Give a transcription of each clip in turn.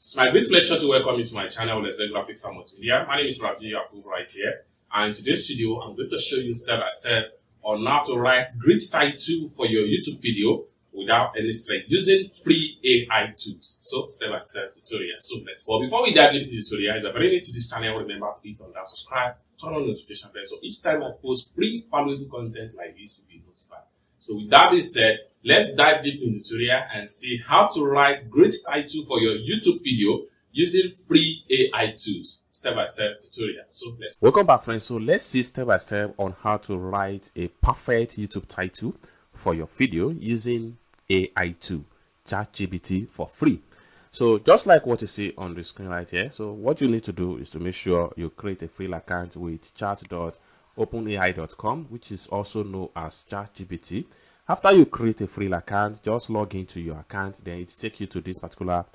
It's my great pleasure to welcome you to my channel, Let's Say Graphics and Multimedia. My name is Ravi Yakub right here, and in today's video, I'm going to show you step by step on how to write great title for your YouTube video without any stress using free AI tools. So step by step tutorial. So let's go. Before we dive into the tutorial, if you're very new to this channel, remember to hit on that subscribe, turn on notification bell. So each time I post free valuable content like this, you'll be notified. So with that being said, let's dive deep in the tutorial and see how to write great title for your YouTube video using free AI tools. Step-by-step tutorial. So let's welcome back, friends. So let's see step by step on how to write a perfect YouTube title for your video using AI tool, ChatGPT, for free. So just like what you see on the screen right here, so what you need to do is to make sure you create a free account with chat.openai.com, which is also known as ChatGPT. After you create a free account, just log into your account, then it takes you to this particular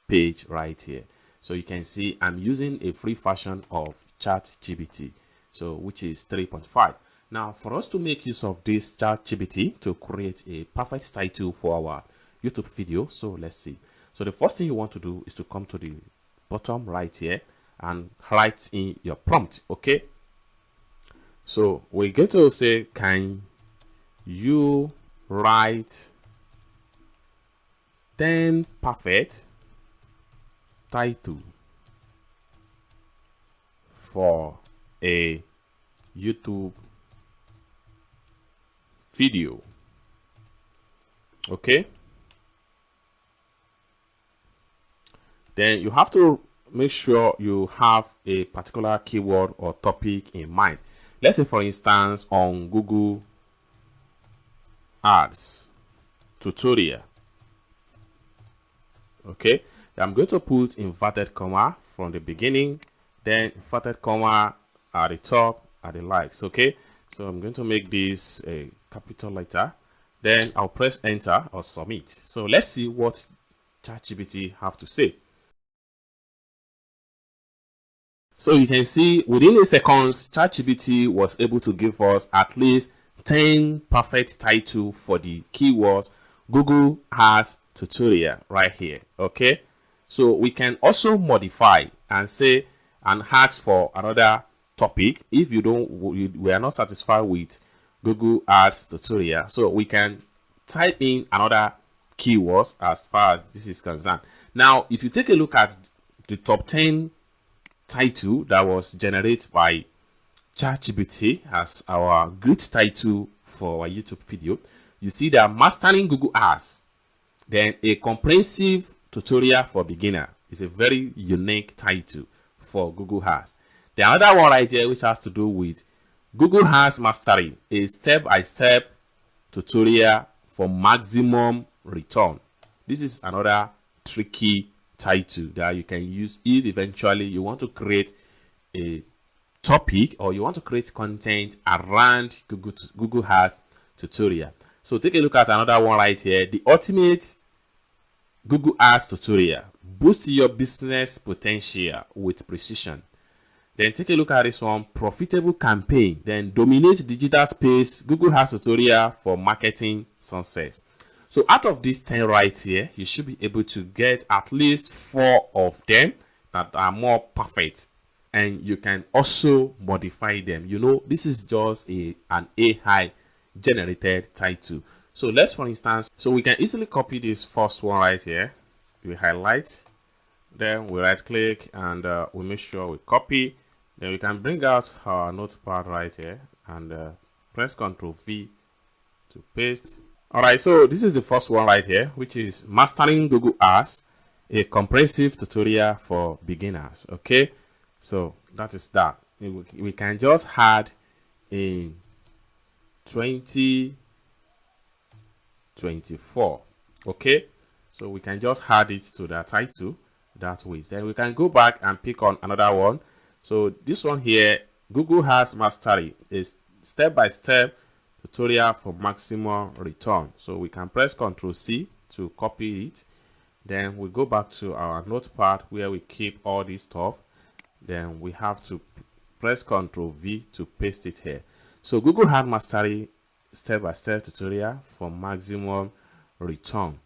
page right here. So you can see I'm using a free version of ChatGPT, so which is 3.5. Now, for us to make use of this ChatGPT to create a perfect title for our YouTube video, so let's see. So the first thing you want to do is to come to the bottom right here and write in your prompt, okay? So we're going to say, can you write 10 perfect title for a YouTube video? Okay, then you have to make sure you have a particular keyword or topic in mind. Let's say, for instance, on Google Ads tutorial. Okay, I'm going to put inverted comma from the beginning, then inverted comma at the top at the likes. Okay, so I'm going to make this a capital letter, then I'll press enter or submit. So let's see what ChatGPT have to say. So you can see within a seconds, ChatGPT was able to give us at least 10 perfect title for the keywords Google has tutorial right here. Okay, so we can also modify and say and ask for another topic if we are not satisfied with Google Ads tutorial. So we can type in another keywords as far as this is concerned. Now, if you take a look at the top 10 title that was generated by ChatGPT as our great title for our YouTube video, you see that mastering Google Ads, then a comprehensive tutorial for beginner is a very unique title for Google Ads. The other one right here, which has to do with Google Ads mastery, a step-by-step tutorial for maximum return. This is another tricky title that you can use if eventually you want to create a topic or you want to create content around Google Ads tutorial. So take a look at another one right here, the ultimate Google Ads tutorial. Boost your business potential with precision. Then take a look at this one, profitable campaign. Then dominate digital space, Google Ads tutorial for marketing success. So out of these 10 right here, you should be able to get at least 4 of them that are more perfect, and you can also modify them. You know, this is just an AI generated title. So let's, for instance, so we can easily copy this first one right here. We highlight, then we right click, and we make sure we copy. Then we can bring out our notepad right here and press Ctrl V to paste. All right, so this is the first one right here, which is mastering Google Ads, a comprehensive tutorial for beginners. Okay, so that is that. We can just add in 2024. Okay, so we can just add it to the title that way. Then we can go back and pick on another one. So this one here, Google Ads mastery, is step-by-step tutorial for maximum return. So we can press Ctrl C to copy it. Then we go back to our notepad where we keep all this stuff. Then we have to press Ctrl V to paste it here. So Google Ads mastery step-by-step tutorial for maximum return.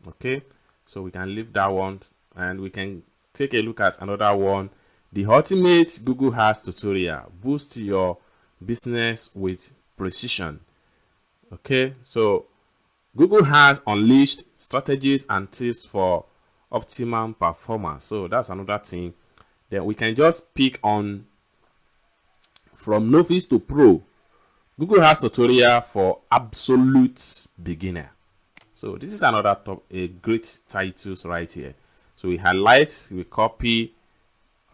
Okay, so we can leave that one And we can take a look at another one. The ultimate Google Ads tutorial, boost your business with precision. Okay, so Google has unleashed strategies and tips for optimum performance. So that's another thing. Then we can just pick on from novice to pro. Google has tutorial for absolute beginner. So this is another a great titles right here. So we highlight, we copy,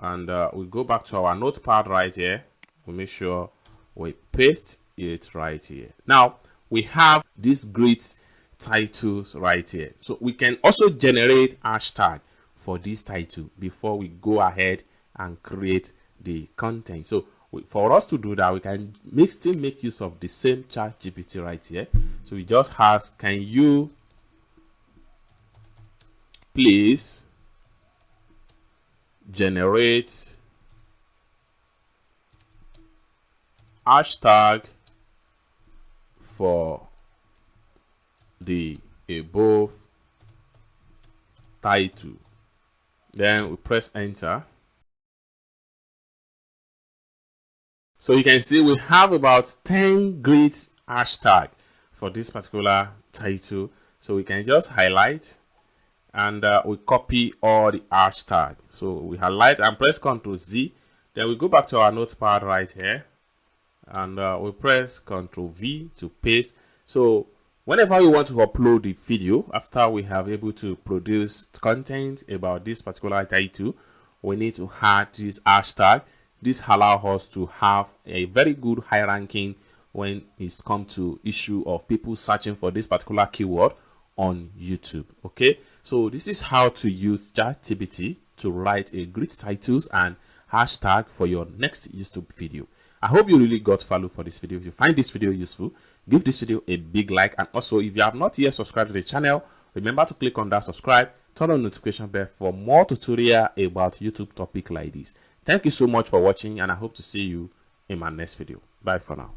and we go back to our notepad right here. We make sure we paste it right here. Now we have these great titles right here. So we can also generate hashtag for this title before we go ahead and create the content. So for us to do that, we can still make use of the same ChatGPT right here. So we just ask, can you please generate hashtag for the above title. Then we press enter. So you can see we have about 10 great hashtag for this particular title. So we can just highlight and we copy all the hashtag. So we highlight and press Ctrl Z. Then we go back to our notepad right here and we press Ctrl V to paste. So whenever we want to upload the video after we have able to produce content about this particular title, we need to add this hashtag. This allows us to have a very good high ranking when it's come to issue of people searching for this particular keyword on YouTube. Okay, so this is how to use ChatGPT to write a great titles and hashtag for your next YouTube video. I hope you really got value for this video. If you find this video useful, give this video a big like, and also if you have not yet subscribed to the channel, remember to click on that subscribe, turn on notification bell for more tutorial about YouTube topic like this. Thank you so much for watching, and I hope to see you in my next video. Bye for now.